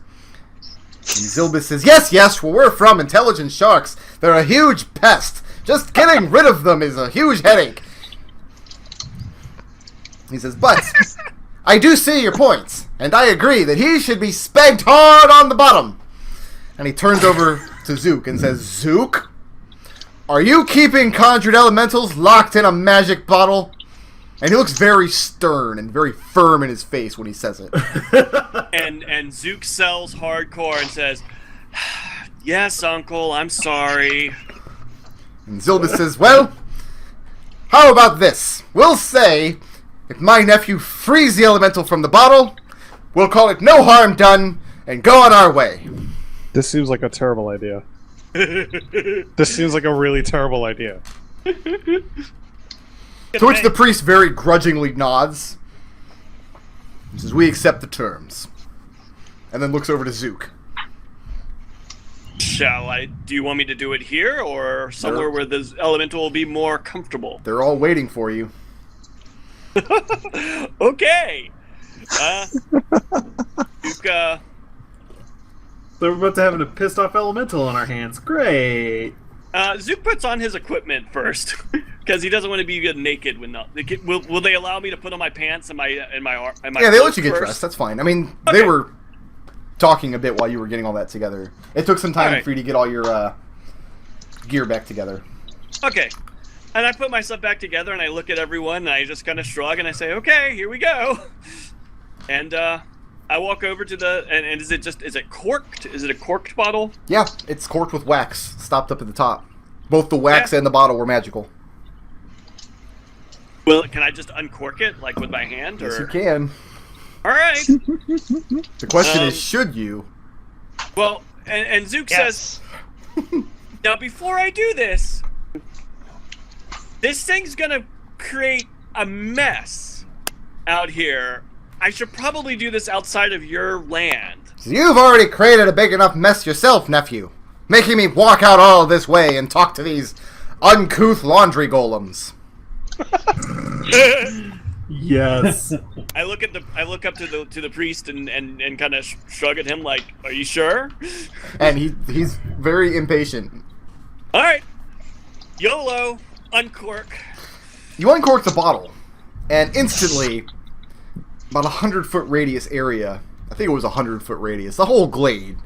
And Zilbis says, yes, well, we're from intelligent sharks. They're a huge pest. Just getting rid of them is a huge headache. He says, but I do see your points, and I agree that he should be spanked hard on the bottom. And he turns over to Zook and says, Zook, are you keeping conjured elementals locked in a magic bottle? And he looks very stern and very firm in his face when he says it. And Zook sells hardcore and says, yes, Uncle, I'm sorry. And Zilbis says, well, how about this? We'll say, if my nephew frees the elemental from the bottle, we'll call it no harm done and go on our way. This seems like a terrible idea. This seems like a really terrible idea. To which the priest very grudgingly nods. He says, we accept the terms. And then looks over to Zook. Shall I? Do you want me to do it here or somewhere where the elemental will be more comfortable? They're all waiting for you. Okay. Zook, So we're about to have a pissed off elemental on our hands. Great. Zook puts on his equipment first because he doesn't want to be naked when not. Will they allow me to put on my pants and my Yeah, they let you get first? dressed. That's fine. I mean, they were talking a bit while you were getting all that together. It took some time for you to get all your gear back together. Okay. And I put myself back together and I look at everyone and I just kind of shrug and I say, okay, here we go. And I walk over to the and is it corked? Is it a corked bottle? Yeah, it's corked with wax, stopped up at the top. Both the wax and the bottle were magical. Well, can I just uncork it like with my hand? Yes, or? you can. All right. The question is, should you? Well, and Zook says, now before I do this, this thing's gonna create a mess out here. I should probably do this outside of your land. So you've already created a big enough mess yourself, nephew. Making me walk out all this way and talk to these uncouth laundry golems. Yes. I look up to the priest and kind of shrug at him like, "Are you sure?" And he's very impatient. All right, YOLO, uncork. You uncork the bottle, and instantly, about 100-foot radius area, I think it was 100-foot radius, the whole glade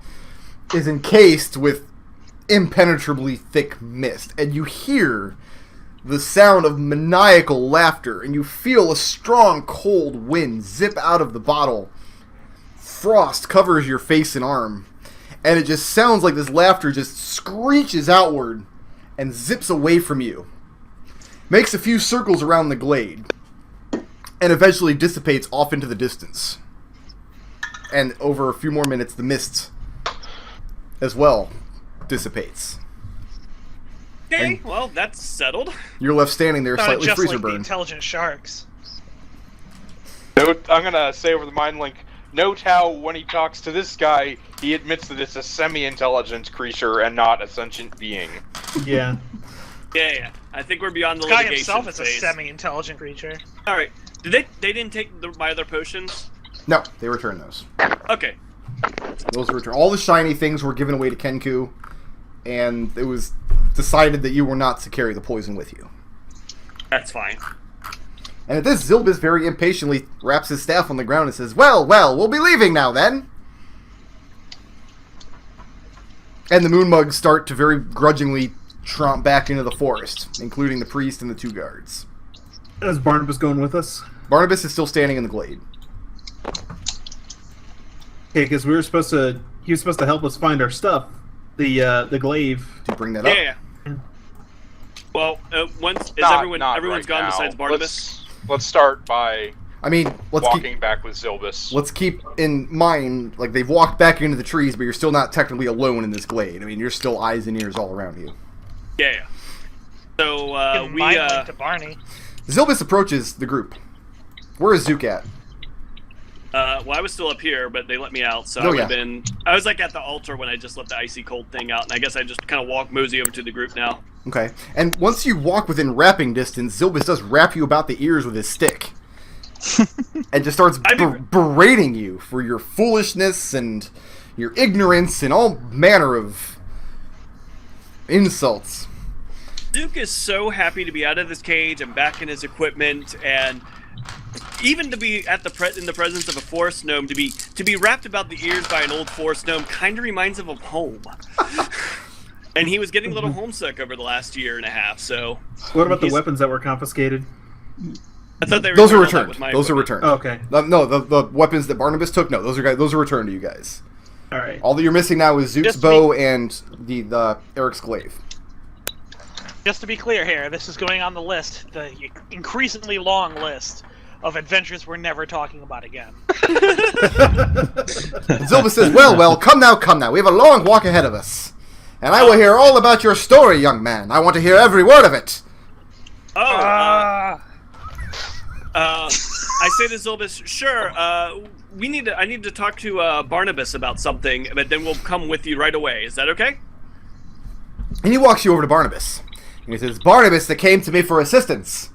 is encased with impenetrably thick mist, and you hear the sound of maniacal laughter, and you feel a strong cold wind zip out of the bottle. Frost covers your face and arm, and it just sounds like this laughter just screeches outward and zips away from you. Makes a few circles around the glade, and eventually dissipates off into the distance. And over a few more minutes, the mist as well dissipates. Okay, well, that's settled. You're left standing there, Sounded slightly just freezer like the burned. intelligent sharks. Note, I'm gonna say over the mind link, note how when he talks to this guy, he admits that it's a semi-intelligent creature and not a sentient being. Yeah. Yeah. I think we're beyond the The guy litigation himself is a phase. semi-intelligent creature. All right. They didn't take my other potions? No, they returned those. Okay. Those were returned. All the shiny things were given away to Kenku, and it was decided that you were not to carry the poison with you. That's fine. And at this, Zilbis very impatiently wraps his staff on the ground and says, Well, we'll be leaving now then. And the Moonmugs start to very grudgingly tromp back into the forest, including the priest and the 2 guards. Is Barnabas going with us? Barnabas is still standing in the glade. Okay, because he was supposed to help us find our stuff. The glaive. Do you bring that up? Yeah. Well, everyone's Right gone now. besides Barnabas? Let's start by I mean, walking back with Zilbis. Let's keep in mind, like, they've walked back into the trees, but you're still not technically alone in this glade. I mean, you're still eyes and ears all around you. Yeah. So, Give mind link to Barney. Zilbis approaches the group. Where is Zook at? well, I was still up here, but they let me out, so Oh, I would yeah. have been... I was, like, at the altar when I just let the icy cold thing out, and I guess I just kind of mosey over to the group now. Okay. And once you walk within rapping distance, Zilbis does wrap you about the ears with his stick. And just starts berating you for your foolishness and your ignorance and all manner of insults. Duke is so happy to be out of this cage and back in his equipment, and even to be at in the presence of a forest gnome, to be wrapped about the ears by an old forest gnome kind of reminds him of home. And he was getting a little homesick over the last year and a half. So What about the weapons that were confiscated? I thought they were Those are returned. returned. Those are returned. Oh, okay. No, the weapons that Barnabas took, no, those are returned to you guys. All right. All that you're missing now is Zook's Just bow and the Eric's glaive. Just to be clear here, this is going on the list, the increasingly long list of adventures we're never talking about again. Zilba says, well, come now. We have a long walk ahead of us. And I will hear all about your story, young man. I want to hear every word of it. I say to Zilbis, sure, I need to talk to Barnabas about something, but then we'll come with you right away. Is that okay? And he walks you over to Barnabas. And he says, Barnabas, that came to me for assistance.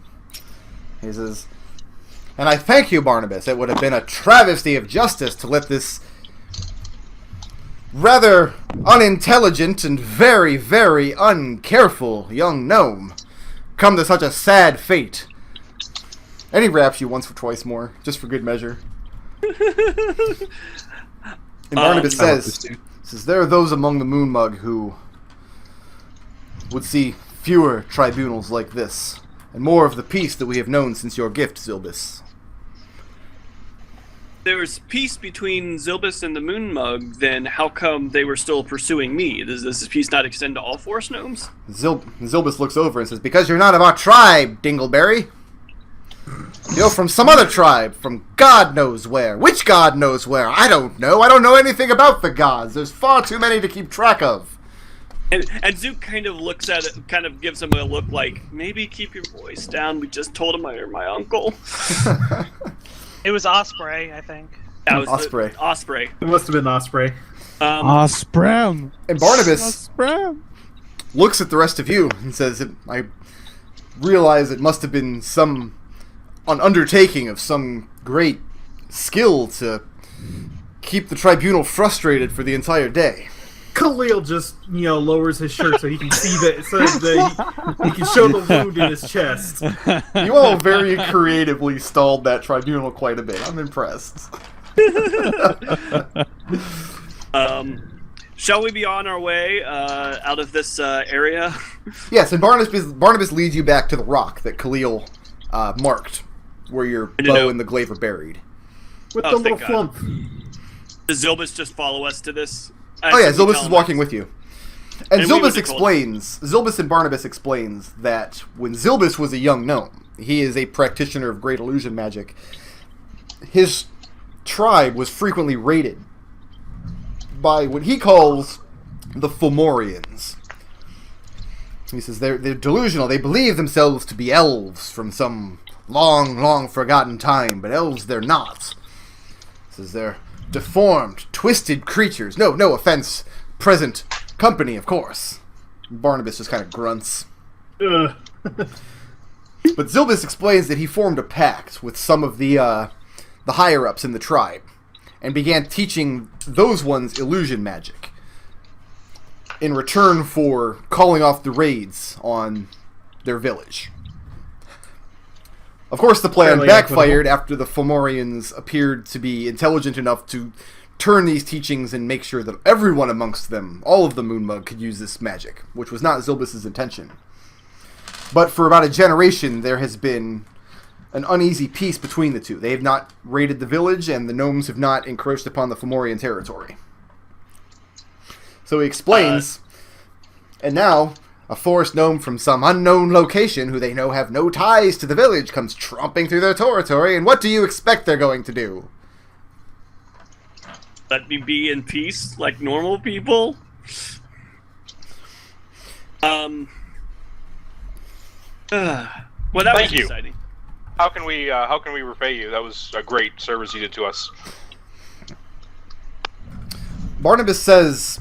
He says, and I thank you, Barnabas. It would have been a travesty of justice to let this rather unintelligent and very, very uncareful young gnome come to such a sad fate. And he raps you once or twice more, just for good measure. And Barnabas says, there are those among the Moonmug who would see fewer tribunals like this, and more of the peace that we have known since your gift, Zilbis. There's peace between Zilbis and the Moonmug, then how come they were still pursuing me? Does this peace not extend to all forest gnomes? Zilbis looks over and says, because you're not of our tribe, Dingleberry. You're from some other tribe, from God knows where. Which God knows where? I don't know. I don't know anything about the gods. There's far too many to keep track of. And Zook kind of looks at it, kind of gives him a look like, maybe keep your voice down. We just told him you're my uncle. It was Osprey, I think. That was Osprey. Osprey. It must have been Osprey. Osprey. And Barnabas Osprey. looks at the rest of you and says, I realize it must have been an undertaking of some great skill to keep the tribunal frustrated for the entire day. Khalil just, lowers his shirt so he can see that, so that he can show the wound in his chest. You all very creatively stalled that tribunal quite a bit. I'm impressed. Shall we be on our way out of this area? Yes, and Barnabas leads you back to the rock that Khalil marked, where your bow and the glaive are buried. With the little flump. Does Zilbus just follow us to this? Oh yeah, Zilbus is walking with you. And Zilbus Zilbus and Barnabas explains that when Zilbus was a young gnome, he is a practitioner of great illusion magic, his tribe was frequently raided by what he calls the Fomorians. He says they're delusional. They believe themselves to be elves from some long, long forgotten time, but elves they're not. He says they're deformed, twisted creatures. No offense, present company, of course. Barnabas just kind of grunts. But Zilbus explains that he formed a pact with some of the higher-ups in the tribe and began teaching those ones illusion magic in return for calling off the raids on their village. Of course, the plan backfired after the Fomorians appeared to be intelligent enough to turn these teachings and make sure that everyone amongst them, all of the Moonmug, could use this magic, which was not Zilbus' intention. But for about a generation, there has been an uneasy peace between the two. They have not raided the village, and the gnomes have not encroached upon the Fomorian territory. So he explains, and now a forest gnome from some unknown location, who they know have no ties to the village, comes tromping through their territory, and what do you expect they're going to do? Let me be in peace like normal people? Well, that Thank was you. exciting. How can we repay you? That was a great service you did to us. Barnabas says,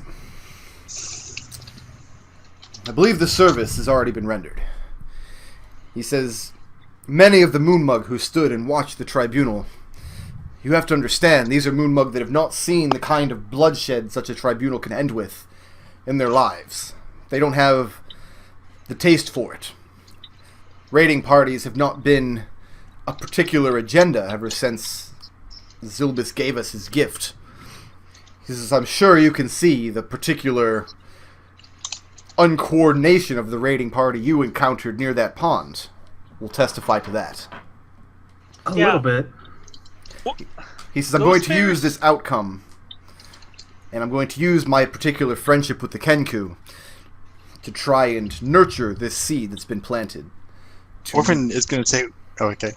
I believe the service has already been rendered. He says, many of the Moonmug who stood and watched the tribunal, you have to understand, these are Moonmug that have not seen the kind of bloodshed such a tribunal can end with in their lives. They don't have the taste for it. Raiding parties have not been a particular agenda ever since Zilbus gave us his gift. He says, I'm sure you can see the particular uncoordination of the raiding party you encountered near that pond will testify to that. A little bit. He says, I'm going to use this outcome, and I'm going to use my particular friendship with the Kenku to try and nurture this seed that's been planted. Orphan is going to say, oh, okay.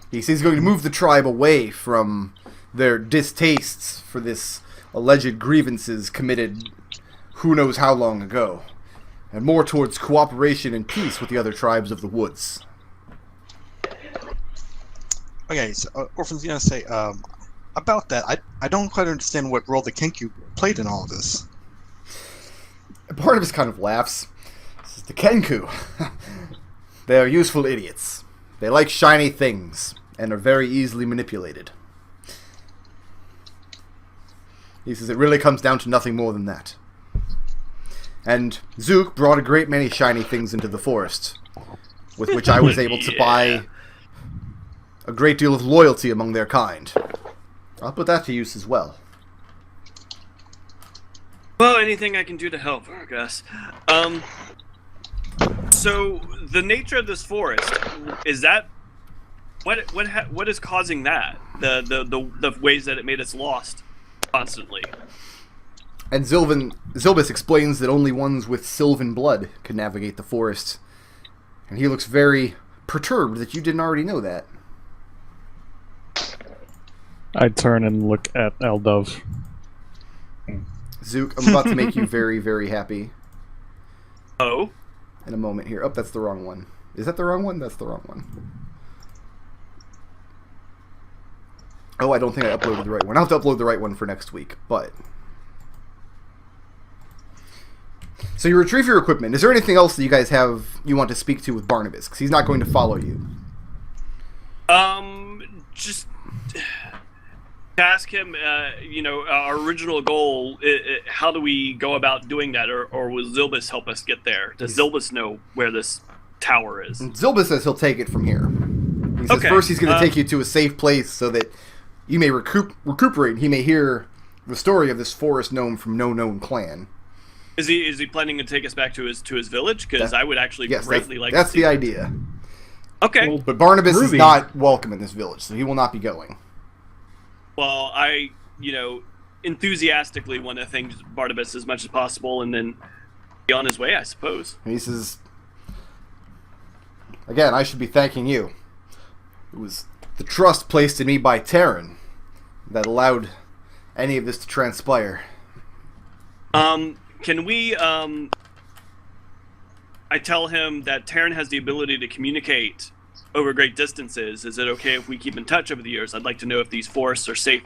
He says he's going to move the tribe away from their distastes for this alleged grievances committed who knows how long ago, and more towards cooperation and peace with the other tribes of the woods. Okay, so Orphan's going to say, about that, I don't quite understand what role the Kenku played in all of this. Barnabas kind of laughs. He says, the Kenku, they are useful idiots. They like shiny things, and are very easily manipulated. He says it really comes down to nothing more than that. And Zook brought a great many shiny things into the forest, with which I was able to buy a great deal of loyalty among their kind. I'll put that to use as well. Well, anything I can do to help, I guess. So the nature of this forest, is that what is causing that? The ways that it made us lost constantly. And Zilbus explains that only ones with sylvan blood can navigate the forest. And he looks very perturbed that you didn't already know that. I turn and look at Eldove. Zook, I'm about to make you very, very happy. Oh. in a moment here. Oh, that's the wrong one. Is that the wrong one? That's the wrong one. Oh, I don't think I uploaded the right one. I'll have to upload the right one for next week, but... So you retrieve your equipment. Is there anything else that you guys have you want to speak to with Barnabas? Because he's not going to follow you. Just ask him, our original goal, how do we go about doing that? Or will Zilbus help us get there? Does Zilbus know where this tower is? Zilbus says he'll take it from here. He says first he's going to take you to a safe place so that you may recuperate. He may hear the story of this forest gnome from no known clan. Is he planning to take us back to his village? Because I would actually greatly like to see that's the idea. Okay. Well, But Barnabas is not welcome in this village, so he will not be going. Well, I, enthusiastically want to thank Barnabas as much as possible and then be on his way, I suppose. He says, again, I should be thanking you. It was the trust placed in me by Tarin that allowed any of this to transpire. Can we, I tell him that Tarin has the ability to communicate over great distances. Is it okay if we keep in touch over the years? I'd like to know if these forests are safe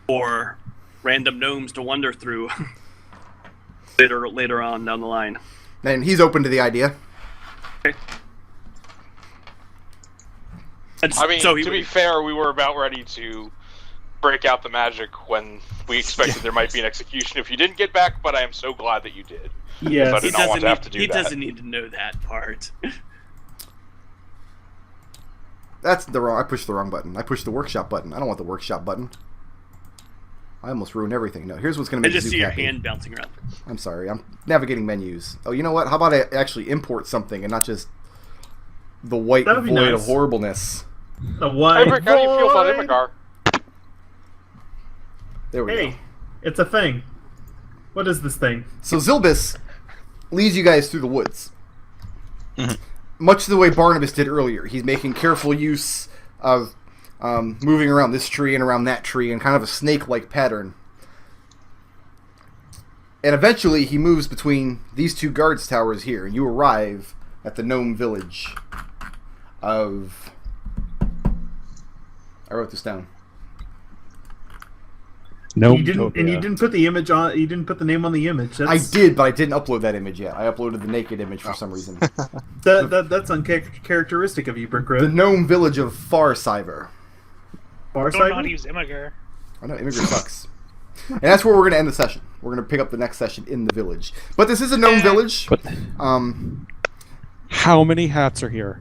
for random gnomes to wander through later on down the line. And he's open to the idea. Okay. I mean, to be fair, we were about ready to break out the magic when we expected there might be an execution if you didn't get back, but I am so glad that you did. Yes. I did not want to have to do that. He doesn't need to know that part. That's the wrong... I pushed the wrong button. I pushed the workshop button. I don't want the workshop button. I almost ruined everything. No, here's what's going to I make just Zook see your happy. hand bouncing around. I'm sorry. I'm navigating menus. Oh, you know what? How about I actually import something and not just the white That'd be void nice. of horribleness? The white Hey, Rick, how do you feel about Imigar? There we go. Hey, it's a thing. What is this thing? So Zilbus leads you guys through the woods. Much the way Barnabas did earlier. He's making careful use of moving around this tree and around that tree in kind of a snake-like pattern. And eventually he moves between these two guards towers here, and you arrive at the gnome village of... I wrote this down. No, You didn't put the image on. You didn't put the name on the image. I did, but I didn't upload that image yet. I uploaded the naked image for some reason. That's uncharacteristic of you, Brick The Road. gnome village of Farsiver. Far Don't side? not use Imiger. I know, Immigrant sucks. And that's where we're going to end the session. We're going to pick up the next session in the village. But this is a gnome village. But Um, how many hats are here?